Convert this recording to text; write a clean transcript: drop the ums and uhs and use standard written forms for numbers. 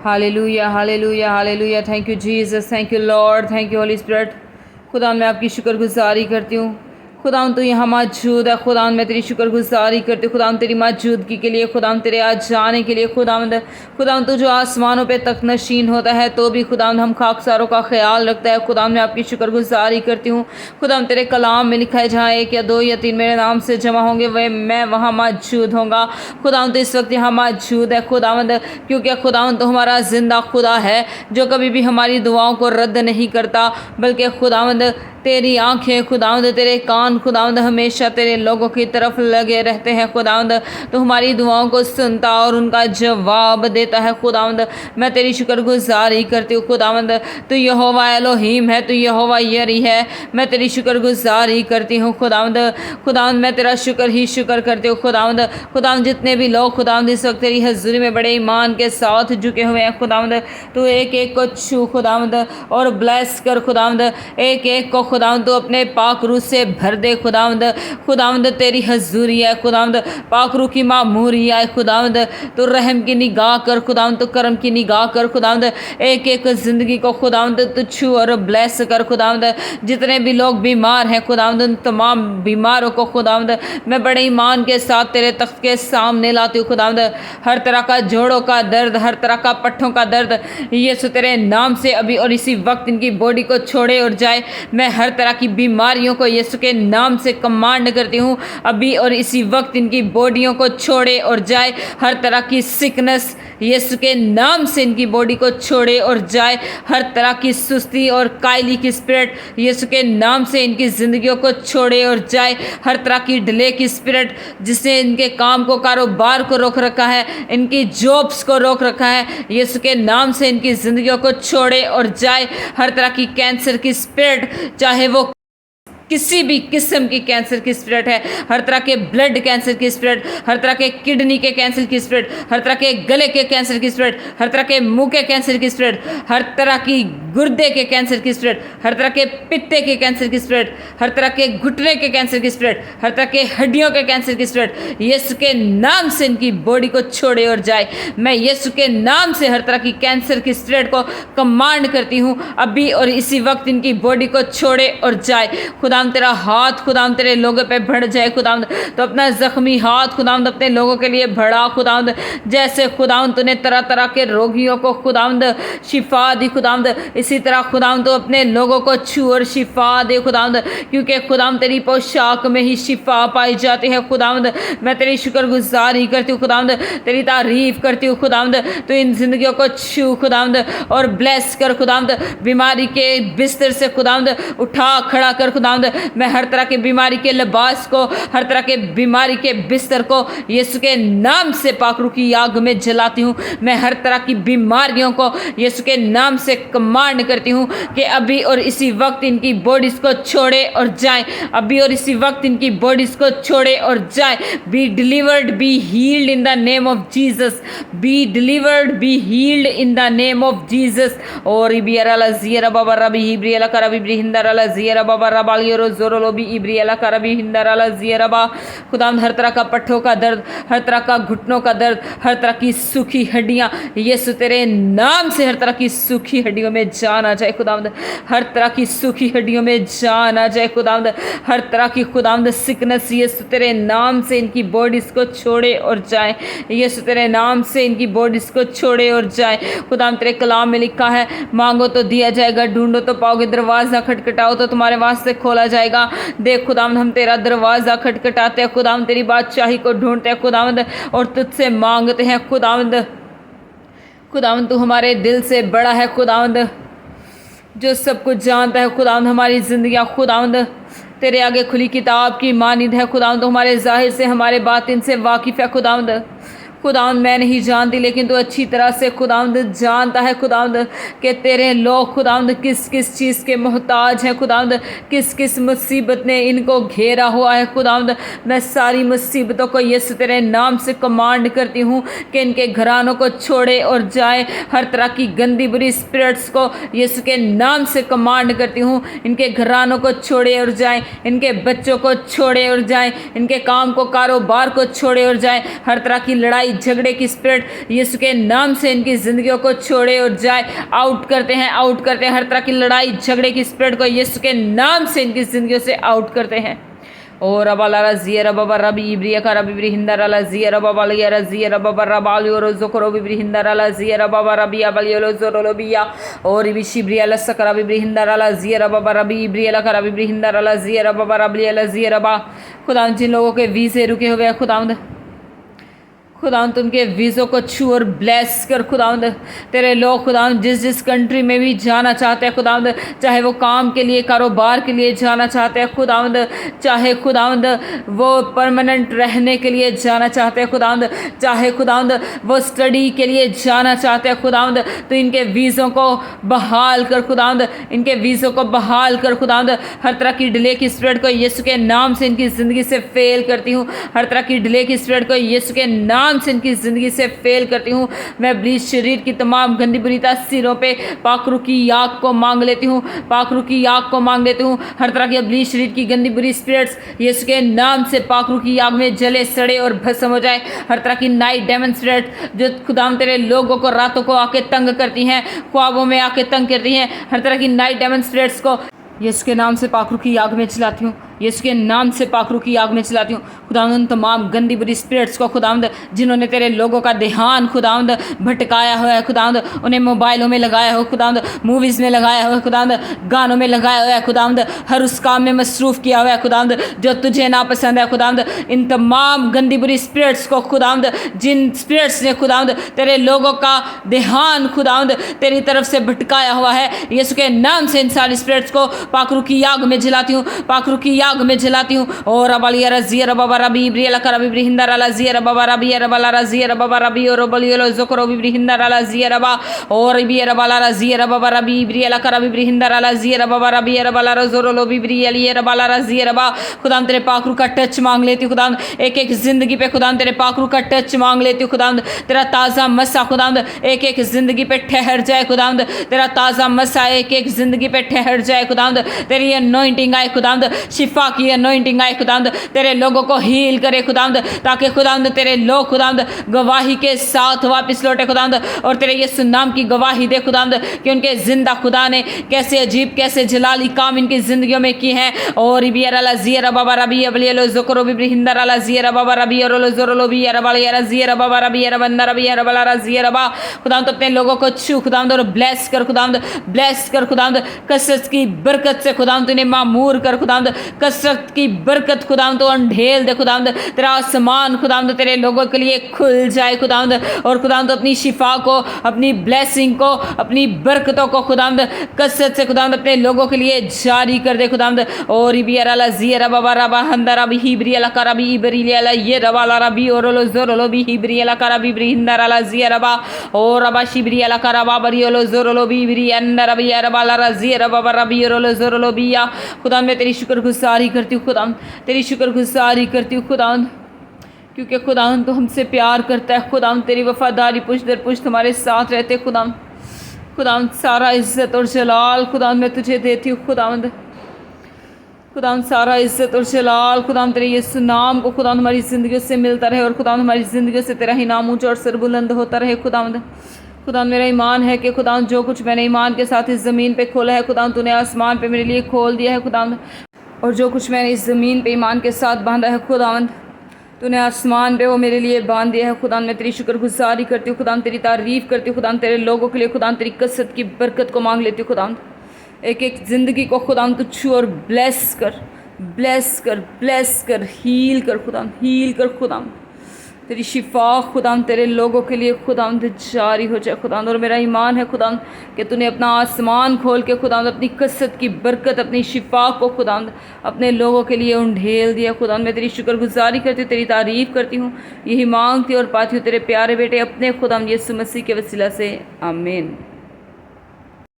Hallelujah hallelujah hallelujah. Thank you Jesus, thank you Lord, thank you Holi spirit. खुदा मैं आपकी शुक्रगुजारी करती हूँ। खुदा तो यहाँ मौजूद है। खुदा मैं तेरी शुक्रगुजारी करती हूँ। खुदा तेरी मौजूदगी के लिए, खुदा तेरे आज जाने के लिए। खुदा तो जो आसमानों पे तक नशीन होता है तो भी खुदा हम खाकसारों का ख्याल रखता है। खुदा मैं आपकी शुक्रगुजारी करती हूँ। खुदा तेरे कलाम में लिखा है जहाँ एक या दो या तीन मेरे नाम से जमा होंगे वह मैं वहाँ मौजूद होंगे। खुदा तो इस वक्त यहाँ मौजूद है खुदावंद, क्योंकि खुदावंद तो हमारा जिंदा खुदा है जो कभी भी हमारी दुआओं को रद्द नहीं करता, बल्कि खुदावंद तेरी आंखें, खुदावंद तेरे कान, खुदावंद हमेशा तेरे लोगों की तरफ लगे रहते हैं। खुदावंद तो हमारी दुआओं को सुनता और उनका जवाब देता है। खुदावंद मैं तेरी शुक्रगुजारी करती हूँ। खुदावंद तो यहोवा एलोहीम है, तो यहोवा यरी है। मैं तेरी शुक्रगुजारी करती हूँ। खुदावंद मैं तेरा शुक्र ही शुक्र करती हूँ। खुदावंद जितने भी लोग खुदावंद इस वक्त तेरी हजूरी में बड़े ईमान के साथ झुके हुए हैं खुदावंद, तो एक एक को छू खुदावंद और ब्लेस कर खुदावंद, एक एक को खुदावंद तो अपने पाक रूह से भर दे। खुदावंद तेरी हजूरी है खुदावंद, पाक रूह की मामूरी है खुदावंद, तो रहम की निगाह कर खुदावंद, तो करम की निगाह कर खुदावंद, एक एक ज़िंदगी को खुदावंद तो छू और ब्लेस कर खुदावंद। जितने भी लोग बीमार हैं खुदावंद, उन तमाम बीमारों को खुदावंद मैं बड़े ईमान के साथ तेरे तख्त के सामने लाती हूँ। खुदावंद हर तरह का जोड़ों का दर्द, हर तरह का पट्ठों का दर्द यीशु तेरे नाम से अभी और इसी वक्त इनकी बॉडी को छोड़े और जाए। मैं हर तरह की बीमारियों को यीशु के नाम से कमांड करती हूँ, अभी और इसी वक्त इनकी बॉडियों को छोड़े और जाए। हर तरह की सिकनेस यीशु के नाम से इनकी बॉडी को छोड़े और जाए। हर तरह की सुस्ती और कायली की स्पिरिट यीशु के नाम से इनकी ज़िंदगियों को छोड़े और जाए। हर तरह की डिले की स्पिरिट जिसने इनके काम को, कारोबार को रोक रखा है, इनकी जॉब्स को रोक रखा है, यीशु के नाम से इनकी ज़िंदगियों को छोड़े और जाए। हर तरह की कैंसर की स्पिरिट, चाहे वो किसी भी किस्म की कैंसर की स्पिरिट है, हर तरह के ब्लड कैंसर की स्पिरिट, हर तरह के किडनी के कैंसर की स्पिरिट, हर तरह के गले के कैंसर की स्पिरिट, हर तरह के मुंह के कैंसर की स्पिरिट, हर तरह की गुर्दे के कैंसर की स्पिरिट, हर तरह के पित्ते के कैंसर की स्पिरिट, हर तरह के घुटने के कैंसर की स्पिरिट, हर तरह के हड्डियों के कैंसर की स्पिरिट यीशु के नाम से इनकी बॉडी को छोड़े और जाए। मैं यीशु के नाम से हर तरह की कैंसर की स्पिरिट को कमांड करती हूँ, अभी और इसी वक्त इनकी बॉडी को छोड़े और जाए। खुदाम तेरा हाथ खुदाम तेरे लोगों पे बढ़ जाए खुदाम, तो अपना जख्मी हाथ खुदाम अपने लोगों के लिए बढ़ा खुदाम, जैसे खुदाम तूने तरह तरह के रोगियों को खुदाम शिफा दी खुदाम, इसी तरह खुदाम तो अपने लोगों को छू और शिफा दे खुदाम, क्योंकि खुदाम तेरी पोशाक में ही शिफा पाई जाती है खुदाम। मैं तेरी शुक्रगुजारी करती हूँ खुदाम, तेरी तारीफ करती हूँ खुदाम, तो इन जिंदगियों को छू खुदाम और ब्लेस कर खुदाम, बीमारी के बिस्तर से खुदाम उठा खड़ा कर खुदाम। मैं हर तरह के बीमारी के लिबास को, हर तरह के बीमारी के बिस्तर को यीशु के नाम से पाकरू की आग में जलाती हूँ। मैं हर तरह की बीमारियों को यीशु के नाम से कमांड करती हूँ कि अभी और इसी वक्त इनकी बॉडीज को छोड़े और जाए, अभी और इसी वक्त इनकी बॉडीज को छोड़े और जाए। Be delivered, be healed in the name of Jesus, be delivered, be healed in the name of Jesus. और इबियरा जियरा बाबा रबी इब्रियला करबी ब्रिहिंदरा जियरा बाबा रबालियो जोरोलोबी इब्रियला करबी हिंदरा जियरा बा। खुदाम हर तरह का पट्ठों का दर्द, हर तरह का घुटनों का दर्द, हर तरह की सूखी हड्डियां यीशु तेरे नाम से हर तरह की सूखी हड्डियों में जान आ जाए खुदावंद, हर तरह की सूखी हड्डियों में जान आ जाए खुदावंद, हर तरह की खुदावंद सिकनेस यीशु तेरे नाम से इनकी बॉडीज को छोड़े और जाए। यीशु तेरे नाम से इनकी बॉडीज को छोड़े और जाए। खुदाम तेरे कलाम में लिखा है, मांगो तो दिया जाएगा, ढूंढो तो पाओगे, दरवाजा खटखटाओ तो तुम्हारे वास्ते खोला जाएगा। देख खुदावंद हम तेरा दरवाजा खटखटाते हैं खुदावंद, तेरी बादशाही को ढूंढते हैं खुदावंद और तुझसे मांगते हैं खुदावंद। खुदावंद तू हमारे दिल से बड़ा है खुदावंद, जो सब कुछ जानता है खुदावंद। हमारी जिंदगियां खुदावंद तेरे आगे खुली किताब की मानिंद है खुदावंद, तो हमारे जाहिर से हमारे बातिन से वाकिफ़ है खुदावंद। खुदावंद मैं नहीं जानती लेकिन तू अच्छी तरह से खुदावंद जानता है खुदावंद कि तेरे लोग खुदावंद किस किस चीज़ के मोहताज हैं खुदावंद, किस किस मुसीबत ने इनको घेरा हुआ है खुदावंद। मैं सारी मुसीबतों को यीशु तेरे नाम से कमांड करती हूँ कि इनके घरानों को छोड़े और जाए। हर तरह की गंदी बुरी स्पिरिट्स को यीशु के नाम से कमांड करती हूँ, इनके घरानों को छोड़े और जाए, इनके बच्चों को छोड़े और जाए, इनके काम को, कारोबार को छोड़े और जाए। हर तरह की लड़ाई झगड़े की स्पिरिट यीशु के नाम से इनकी ज़िंदगियों को छोड़े और जाए। आउट करते हैं, आउट करते हैं। हर तरह की लड़ाई झगड़े की स्पिरिट को यीशु के नाम से इनकी ज़िंदगियों से आउट करते हैं। और अबाला जिया रबा रबी इब्रिया का रबी ब्रिहिंदा रला जिया रबा वालिया जिया रबा रबालियो रोजोकरो ब्रिहिंदा रला जिया रबा रबी अबलियो जोरो बिया और बिशी ब्रिया लसकरा ब्रिहिंदा रला जिया रबा रबी इब्रिया का रबी ब्रिहिंदा रला जिया रबा रबलिया जिया रबा। खुदा जिन लोगों के वीज़े रुके हुए हैं खुदावंद उनके वीज़ों को छू और ब्लेस कर खुदावंद। तेरे लोग खुदावंद जिस जिस कंट्री में भी जाना चाहते हैं खुदावंद, चाहे वो काम के लिए कारोबार के लिए जाना चाहते हैं खुदावंद, चाहे खुदावंद वो परमानेंट रहने के लिए जाना चाहते हैं खुदावंद, चाहे खुदावंद वो स्टडी के लिए जाना चाहते हैं खुदावंद, तो इनके वीज़ों को बहाल कर खुदावंद, इनके वीज़ों को बहाल कर खुदावंद। हर तरह की डिले की स्पिरिट को यीशु के नाम से इनकी ज़िंदगी से फेल करती हूँ। हर तरह की डिले की स्पिरिट को यीशु के नाम से इनकी ज़िंदगी से फेल करती हूँ। मैं ब्लीच शरीर की तमाम गंदी बुरी तासीरों पे पाखरू की आग को मांग लेती हूँ, पाखरू की आग को मांग लेती हूँ। हर तरह के ब्लीच शरीर की गंदी बुरी स्पिरिट्स यीशु के नाम से पाखरू की आग में जले सड़े और भस्म हो जाए। हर तरह की नाइट डेमन स्पिरिट जो खुदाम तेरे लोगों को रातों को आके तंग करती हैं, ख्वाबों में आके तंग करती हैं, हर तरह की नाइट डेमन स्पिरिट्स को यीशु के नाम से पाखरू की आग में चलाती हूँ। यीशु के नाम से पाखरू की आग में चलाती हूँ। खुदावंद उन तमाम गंदी बुरी स्पिरिट्स को खुदावंद जिन्होंने तेरे लोगों का ध्यान खुदावंद भटकाया हुआ है खुदावंद, उन्हें मोबाइलों में लगाया हो खुदावंद, मूवीज़ में लगाया हुआ है खुदावंद, गानों में लगाया हुआ है खुदावंद, हर उस काम में मसरूफ़ किया हुआ है खुदावंद जो तुझे नापसंद है खुदावंद। इन तमाम गंदी बुरी स्पिरिट्स को खुदावंद, जिन स्पिरिट्स ने खुदावंद तेरे लोगों का ध्यान खुदावंद तेरी तरफ से भटकाया हुआ है, यीशु के नाम से इन सारी स्पिरिट्स को पाखरू की आग में जलाती हूँ, पाखरू की आग में जलाती हूँ। और अबालिया रजिया रबा रबी इब्रिया का रबी ब्रिहिंदा रला जिया रबा रबी रबा रजिया रबा रबी और बलियो जोकरो ब्रिहिंदा रला जिया रबा और इबिया रबा रजिया रबा रबी इब्रिया का रबी ब्रिहिंदा रला जिया रबा रबी रबा रजोरो लो बिब्रिया लिया रबा रजिया रबा। खुदाम तेरे पाखरू का टच मांग लेती हूँ खुदाम, एक एक जिंदगी पे खुदाम तेरे पाखरू का टच मांग लेती हूँ खुदाम। तेरा ताज़ा मसा खुदाम एक एक जिंदगी पे ठहर जाए खुदाम, तेरा ताज़ा मसा एक एक जिंदगी पे ठहर जाए खुदाम। तेरी अनॉइंटिंग आए खुदाम, शिफा की अनॉइंटिंग आए खुदाम, तेरे लोगों को हील करे खुदाम, ताकि खुदाम तेरे लोग खुदाम गवाही के साथ वापस लौटे खुदाम और तेरे यीशु नाम की गवाही दे खुदाम कि उनके जिंदा खुदा ने कैसे अजीब कैसे जलाली काम इनकी जिंदगियों में की हैं। और बियरा जिया बाबा रबी अबलियो जोकरो बिब्रिहिंदा रला जिया बाबा रबी और जोरो बी रबा जिया बाबा रबी रबंदा रबी रबला जिया रबा। खुदाम तो अपने लोगों को छू खुदाम और ब्लेस कर खुदाम, ब्लेस कर खुदाम, कसरत की बरकत से खुदाम तूने मामूर कर खुदाम, कसरत की बरकत खुदाम तो अंधेल दे खुदाम, तेरा आसमान खुदाम तेरे लोगों के लिए खुल जाए खुदाम और खुदाम तो अपनी शिफा को, अपनी ब्लेसिंग को, अपनी बरकतों को खुदाम कसरत से खुदाम अपने लोगों के लिए जारी कर दे खुदाम। और बियरा जिया बाबा रबा हंदा रबी हिब्रिया का रबी इब्रिया ये रवाला रबी और जोरो बी हिब्रिया का रबी ब्रिहिंदा रला जिया रबा और रबा शिब्रिया का रबा बरियो जोरो बी इब्रिया रबी रबाला जिया बाबा रबी और जोरो बिया। खुदा मैं तेरी शुक्रगुजारी करती हूँ खुदा, तेरी शुक्रगुजारी करती हूँ खुदा, क्योंकि खुदा तो हमसे प्यार करता है खुदा, तेरी वफादारी पुष्ट दर पुष्ट हमारे साथ रहते खुदा। खुदा सारा इज़्ज़त और जलाल खुदा मैं तुझे देती हूँ खुदा सारा इज़्ज़त और जलाल खुदा तेरे यीशु नाम को खुदा हमारी ज़िंदगी से मिलता रहे और खुदा हमारी ज़िंदगी से तेरा ही नाम ऊँचा और सरबुलंद होता रहे खुदा मेरा ईमान है कि खुदा जो कुछ मैंने ईमान के साथ इस ज़मीन पे खोला है खुदा तूने आसमान पे मेरे लिए खोल दिया है खुदा, और जो कुछ मैंने इस ज़मीन पे ईमान के साथ बांधा है खुदावंद तूने आसमान पे वो मेरे लिए बांध दिया है खुदा। मैं तेरी शुक्रगुजारी करती हूँ खुदा, तेरी तारीफ़ करती हूँ खुदा, तेरे लोगों के लिए खुदा तेरी कसरत की बरकत को मांग लेती हूँ खुदा। एक एक ज़िंदगी को खुदा तू छू और ब्लेस कर, ब्लेस कर, ब्लेस कर, हील कर खुदा, हील कर खुदा। तेरी शिफा खुदा तेरे लोगों के लिए खुदा जारी हो जाए खुदा। और मेरा ईमान है खुदा कि तूने अपना आसमान खोल के खुदा अपनी कसरत की बरकत, अपनी शिफा को खुदा अपने लोगों के लिए उंडेल दिया खुदा। मैं तेरी शुक्रगुजारी करती हूँ, तेरी तारीफ़ करती हूँ, यही मांगती और पाती हूँ तेरे प्यारे बेटे अपने खुदा यीशु मसीह के वसीला से, आमीन।